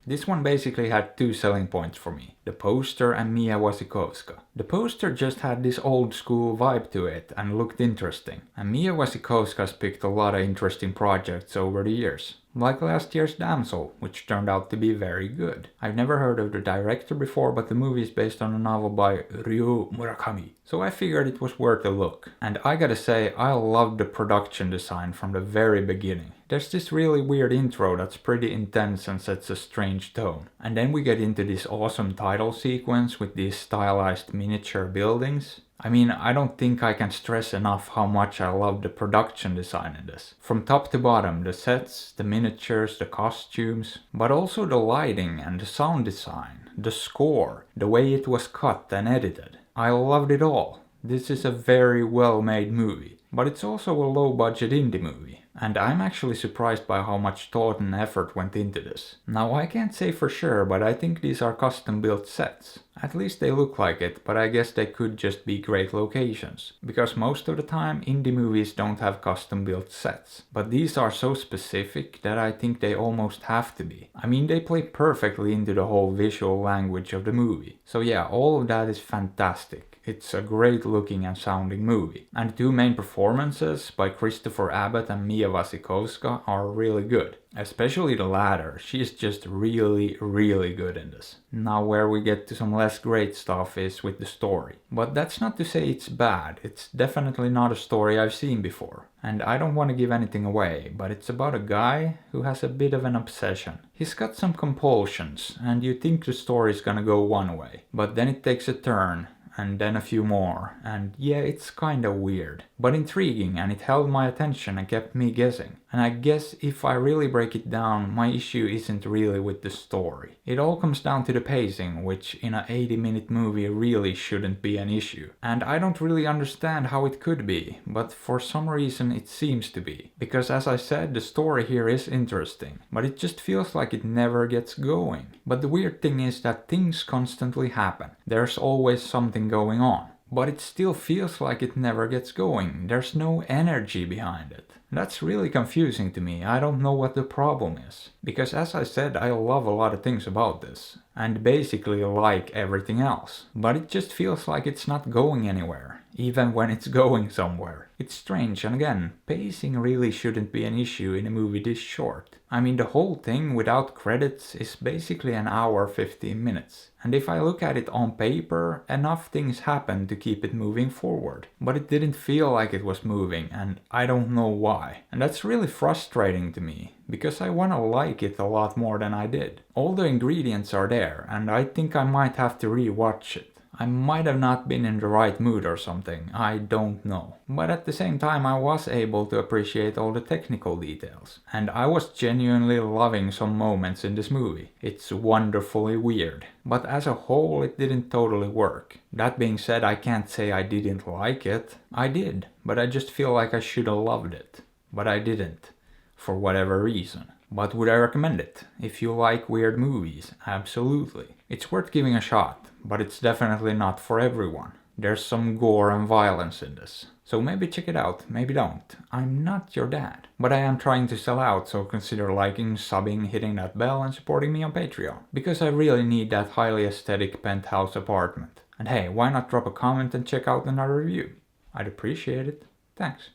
This one basically had two selling points for me, the poster and Mia Wasikowska. The poster just had this old school vibe to it and looked interesting, and Mia Wasikowska's picked a lot of interesting projects over the years. Like last year's Damsel, which turned out to be very good. I've never heard of the director before, but the movie is based on a novel by Ryo Murakami, so I figured it was worth a look. And I gotta say, I loved the production design from the very beginning. There's this really weird intro that's pretty intense and sets a strange tone. And then we get into this awesome title sequence with these stylized miniature buildings. I mean, I don't think I can stress enough how much I love the production design in this. From top to bottom, the sets, the miniatures, the costumes, but also the lighting and the sound design, the score, the way it was cut and edited. I loved it all. This is a very well made movie, but it's also a low budget indie movie. And I'm actually surprised by how much thought and effort went into this. Now I can't say for sure, but I think these are custom built sets. At least they look like it, but I guess they could just be great locations. Because most of the time indie movies don't have custom built sets. But these are so specific that I think they almost have to be. I mean, they play perfectly into the whole visual language of the movie. So yeah, all of that is fantastic. It's a great looking and sounding movie. And the two main performances by Christopher Abbott and Mia Wasikowska are really good. Especially the latter, she's just really good in this. Now where we get to some less great stuff is with the story. But that's not to say it's bad, it's definitely not a story I've seen before. And I don't want to give anything away, but it's about a guy who has a bit of an obsession. He's got some compulsions, and you think the story's gonna go one way, but then it takes a turn. And then a few more, and yeah, it's kinda weird, but intriguing, and it held my attention and kept me guessing. And I guess if I really break it down, my issue isn't really with the story. It all comes down to the pacing, which in a 80-minute movie really shouldn't be an issue. And I don't really understand how it could be, but for some reason it seems to be. Because as I said, the story here is interesting, but it just feels like it never gets going. But the weird thing is that things constantly happen. There's always something going on. But it still feels like it never gets going. There's no energy behind it. That's really confusing to me. I don't know what the problem is. Because as I said, I love a lot of things about this. And basically like everything else. But it just feels like it's not going anywhere. Even when it's going somewhere. It's strange, and again, pacing really shouldn't be an issue in a movie this short. I mean, the whole thing without credits is basically an hour 15 minutes. And if I look at it on paper, enough things happen to keep it moving forward. But it didn't feel like it was moving, and I don't know why. And that's really frustrating to me, because I wanna like it a lot more than I did. All the ingredients are there, and I think I might have to re-watch it. I might have not been in the right mood or something, I don't know. But at the same time I was able to appreciate all the technical details. And I was genuinely loving some moments in this movie. It's wonderfully weird. But as a whole it didn't totally work. That being said, I can't say I didn't like it. I did, but I just feel like I should have loved it. But I didn't. For whatever reason. But would I recommend it? If you like weird movies, absolutely. It's worth giving a shot, but it's definitely not for everyone. There's some gore and violence in this. So maybe check it out, maybe don't. I'm not your dad. But I am trying to sell out, so consider liking, subbing, hitting that bell and supporting me on Patreon. Because I really need that highly aesthetic penthouse apartment. And hey, why not drop a comment and check out another review? I'd appreciate it. Thanks.